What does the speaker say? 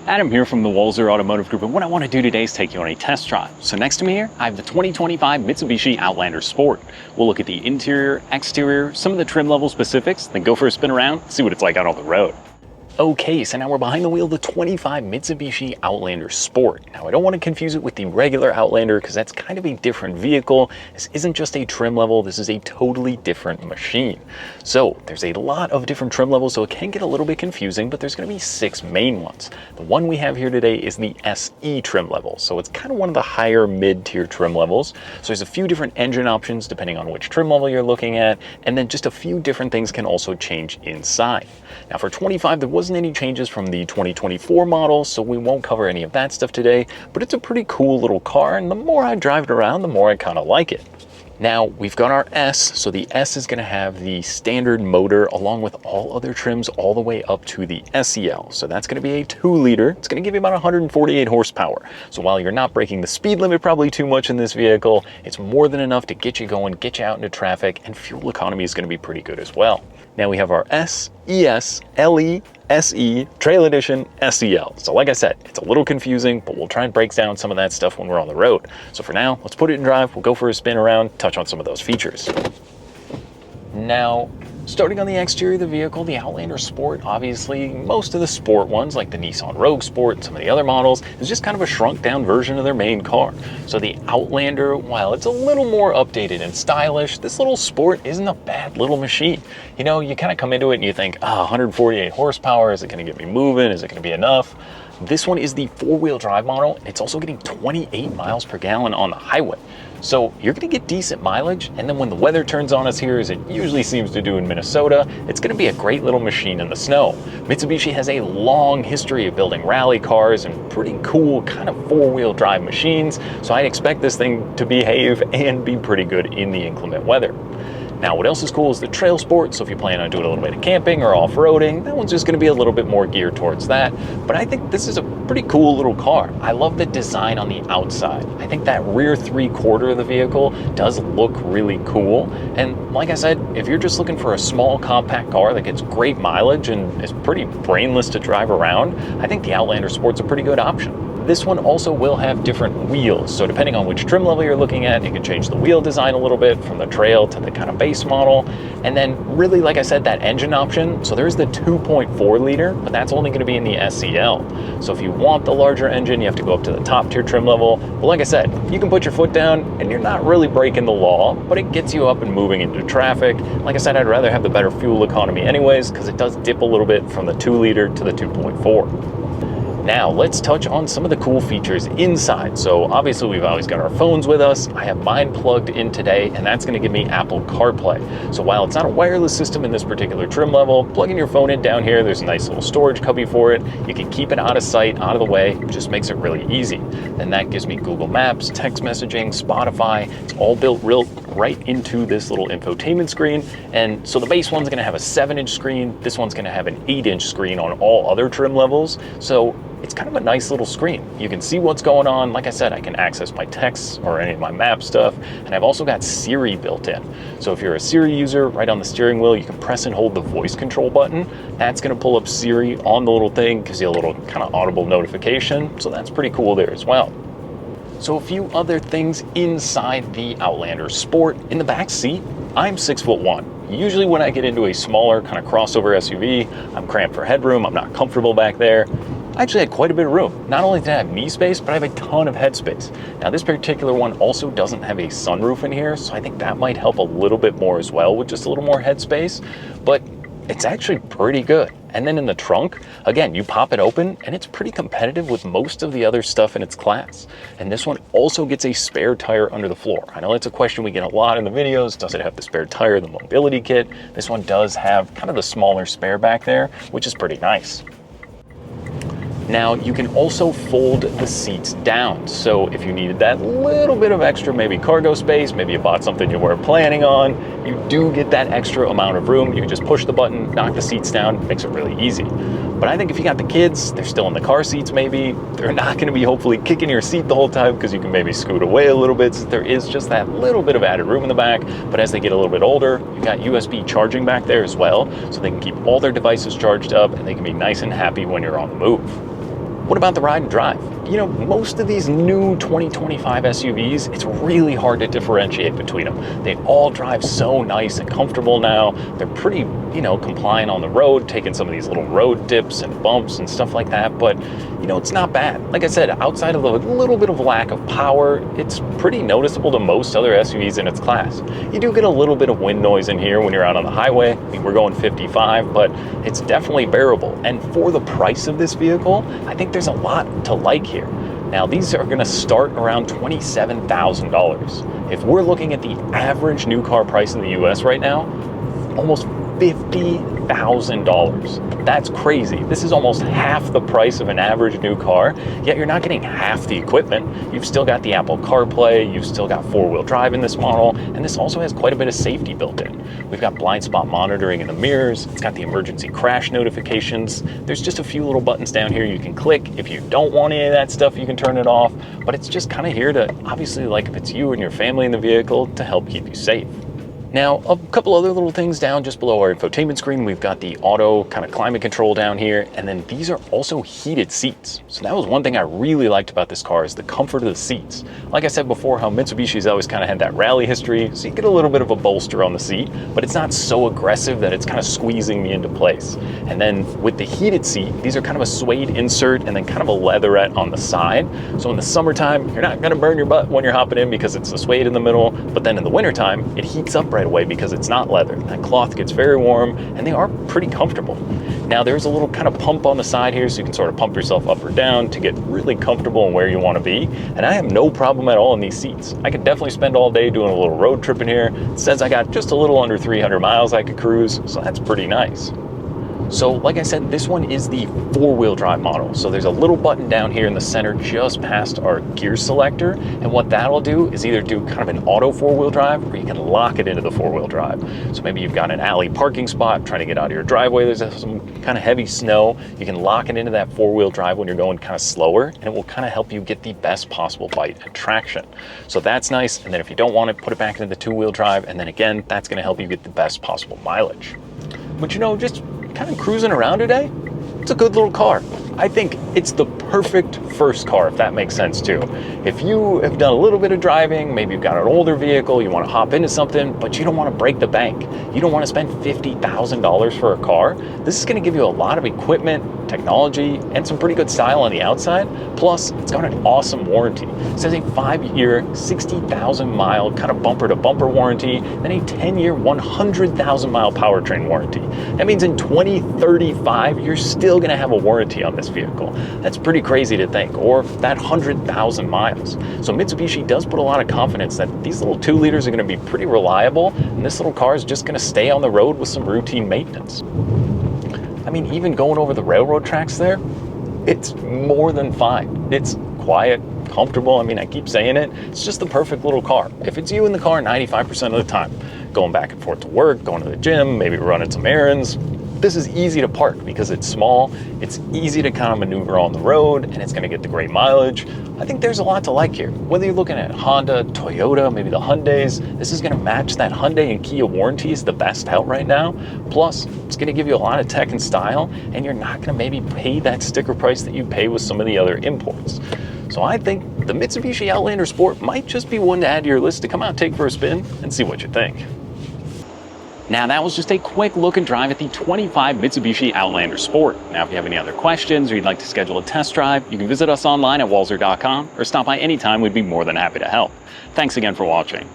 Adam here from the Walser Automotive Group, and what I want to do today is take you on a test drive. So next to me here, I have the 2025 Mitsubishi Outlander Sport. We'll look at the interior, exterior, some of the trim level specifics, then go for a spin around, see what it's like out on the road. Okay, so now we're behind the wheel of the 25 Mitsubishi Outlander Sport. Now I don't want to confuse it with the regular Outlander because that's kind of a different vehicle. This isn't just a trim level, this is a totally different machine. So there's a lot of different trim levels, so it can get a little bit confusing, but there's going to be 6 main ones. The one we have here today is the SE trim level. So it's kind of one of the higher mid-tier trim levels. So there's a few different engine options depending on which trim level you're looking at, and then just a few different things can also change inside. Now for 25, there wasn't any changes from the 2024 model, so we won't cover any of that stuff today, but it's a pretty cool little car, and the more I drive it around, the more I kind of like it. Now we've got our S, so the S is going to have the standard motor along with all other trims all the way up to the SEL. So that's going to be a 2-liter. It's going to give you about 148 horsepower. So while you're not breaking the speed limit probably too much in this vehicle, it's more than enough to get you going, get you out into traffic, and fuel economy is going to be pretty good as well. Now we have our S, ES, LE, SE, Trail Edition, SEL. So like I said, it's a little confusing, but we'll try and break down some of that stuff when we're on the road. So for now, let's put it in drive, we'll go for a spin around, touch on some of those features. Now, starting on the exterior of the vehicle, the Outlander Sport, obviously most of the sport ones like the Nissan Rogue Sport and some of the other models is just kind of a shrunk down version of their main car. So the Outlander, while it's a little more updated and stylish, this little Sport isn't a bad little machine. You know, you kind of come into it and you think, 148 horsepower, is it going to get me moving? Is it going to be enough? This one is the 4-wheel drive model. It's also getting 28 miles per gallon on the highway. So you're going to get decent mileage, and then when the weather turns on us here, as it usually seems to do in Minnesota, it's going to be a great little machine in the snow. Mitsubishi has a long history of building rally cars and pretty cool kind of 4-wheel drive machines, so I'd expect this thing to behave and be pretty good in the inclement weather. Now, what else is cool is the Trail Sport, so if you plan on doing a little bit of camping or off-roading, that one's just going to be a little bit more geared towards that. But I think this is a pretty cool little car. I love the design on the outside. I think that rear 3/4 of the vehicle does look really cool. And like I said, if you're just looking for a small compact car that gets great mileage and is pretty brainless to drive around, I think the Outlander Sport's a pretty good option. This one also will have different wheels, so depending on which trim level you're looking at, you can change the wheel design a little bit from the Trail to the kind of base model. And then really, like I said, that engine option, so there's the 2.4 liter, but that's only going to be in the SEL. So if you want the larger engine, you have to go up to the top tier trim level. But like I said, you can put your foot down and you're not really breaking the law, but it gets you up and moving into traffic. Like I said, I'd rather have the better fuel economy anyways, because it does dip a little bit from the 2-liter to the 2.4. Now let's touch on some of the cool features inside. So obviously we've always got our phones with us. I have mine plugged in today, and that's going to give me Apple CarPlay. So while it's not a wireless system in this particular trim level, plugging your phone in down here, there's a nice little storage cubby for it. You can keep it out of sight, out of the way. It just makes it really easy. Then that gives me Google Maps, text messaging, Spotify. It's all built right into this little infotainment screen. And so the base one's going to have a 7-inch screen. This one's going to have an 8-inch screen on all other trim levels. So it's kind of a nice little screen. You can see what's going on. Like I said, I can access my texts or any of my map stuff. And I've also got Siri built in. So if you're a Siri user, right on the steering wheel, you can press and hold the voice control button. That's going to pull up Siri on the little thing, gives you a little kind of audible notification. So that's pretty cool there as well. So a few other things inside the Outlander Sport. In the back seat, I'm 6'1". Usually when I get into a smaller kind of crossover SUV, I'm cramped for headroom, I'm not comfortable back there. I actually had quite a bit of room. Not only did I have knee space, but I have a ton of headspace. Now this particular one also doesn't have a sunroof in here, so I think that might help a little bit more as well with just a little more headspace, but it's actually pretty good. And then in the trunk, again, you pop it open and it's pretty competitive with most of the other stuff in its class. And this one also gets a spare tire under the floor. I know it's a question we get a lot in the videos. Does it have the spare tire, the mobility kit? This one does have kind of the smaller spare back there, which is pretty nice. Now you can also fold the seats down. So if you needed that little bit of extra, maybe cargo space, maybe you bought something you weren't planning on, you do get that extra amount of room. You can just push the button, knock the seats down, makes it really easy. But I think if you got the kids, they're still in the car seats maybe, they're not gonna be hopefully kicking your seat the whole time because you can maybe scoot away a little bit. So there is just that little bit of added room in the back. But as they get a little bit older, you've got USB charging back there as well. So they can keep all their devices charged up and they can be nice and happy when you're on the move. What about the ride and drive? You know, most of these new 2025 SUVs, it's really hard to differentiate between them. They all drive so nice and comfortable now. They're pretty, compliant on the road, taking some of these little road dips and bumps and stuff like that, but it's not bad. Like I said, outside of a little bit of lack of power, it's pretty noticeable to most other SUVs in its class. You do get a little bit of wind noise in here when you're out on the highway. I mean, we're going 55, but it's definitely bearable. And for the price of this vehicle, I think there's a lot to like here. Now, these are going to start around $27,000. If we're looking at the average new car price in the US right now, almost $50,000. That's crazy. This is almost half the price of an average new car, yet you're not getting half the equipment. You've still got the Apple CarPlay, you've still got four-wheel drive in this model, and this also has quite a bit of safety built in. We've got blind spot monitoring in the mirrors, it's got the emergency crash notifications. There's just a few little buttons down here you can click. If you don't want any of that stuff, you can turn it off, but it's just kind of here to, obviously, like if it's you and your family in the vehicle, to help keep you safe. Now, a couple other little things down just below our infotainment screen. We've got the auto kind of climate control down here, and then these are also heated seats. So that was one thing I really liked about this car, is the comfort of the seats. Like I said before, how Mitsubishi's always kind of had that rally history, so you get a little bit of a bolster on the seat, but it's not so aggressive that it's kind of squeezing me into place. And then with the heated seat, these are kind of a suede insert and then kind of a leatherette on the side. So in the summertime, you're not gonna burn your butt when you're hopping in because it's the suede in the middle, but then in the wintertime, it heats up right away because it's not leather. That cloth gets very warm and they are pretty comfortable. Now there's a little kind of pump on the side here, so you can sort of pump yourself up or down to get really comfortable in where you want to be. And I have no problem at all in these seats. I could definitely spend all day doing a little road trip in here. It says I got just a little under 300 miles I could cruise, so that's pretty nice. So like I said, this one is the four-wheel drive model. So there's a little button down here in the center just past our gear selector. And what that'll do is either do kind of an auto four-wheel drive, or you can lock it into the four-wheel drive. So maybe you've got an alley parking spot, trying to get out of your driveway, there's some kind of heavy snow. You can lock it into that four-wheel drive when you're going kind of slower, and it will kind of help you get the best possible bite and traction. So that's nice. And then if you don't want it, put it back into the two-wheel drive. And then again, that's going to help you get the best possible mileage. But just kind of cruising around today, it's a good little car. I think it's the perfect first car, if that makes sense too. If you have done a little bit of driving, maybe you've got an older vehicle, you want to hop into something, but you don't want to break the bank. You don't want to spend $50,000 for a car. This is going to give you a lot of equipment, technology, and some pretty good style on the outside. Plus, it's got an awesome warranty. It says a 5-year, 60,000 mile kind of bumper to bumper warranty, then a 10-year, 100,000 mile powertrain warranty. That means in 2035, you're still going to have a warranty on this vehicle. That's pretty crazy to think, or that 100,000 miles. So Mitsubishi does put a lot of confidence that these little 2 liters are going to be pretty reliable, and this little car is just going to stay on the road with some routine maintenance. I mean, even going over the railroad tracks there, it's more than fine. It's quiet, comfortable. I mean, I keep saying it. It's just the perfect little car. If it's you in the car 95% of the time, going back and forth to work, going to the gym, maybe running some errands, this is easy to park because it's small, it's easy to kind of maneuver on the road, and it's going to get the great mileage. I think there's a lot to like here. Whether you're looking at Honda, Toyota, maybe the Hyundais, this is going to match that Hyundai and Kia warranties the best out right now. Plus, it's going to give you a lot of tech and style, and you're not going to maybe pay that sticker price that you pay with some of the other imports. So I think the Mitsubishi Outlander Sport might just be one to add to your list to come out, take for a spin, and see what you think. Now that was just a quick look and drive at the 25 Mitsubishi Outlander Sport. Now if you have any other questions or you'd like to schedule a test drive, you can visit us online at walser.com or stop by anytime. We'd be more than happy to help. Thanks again for watching.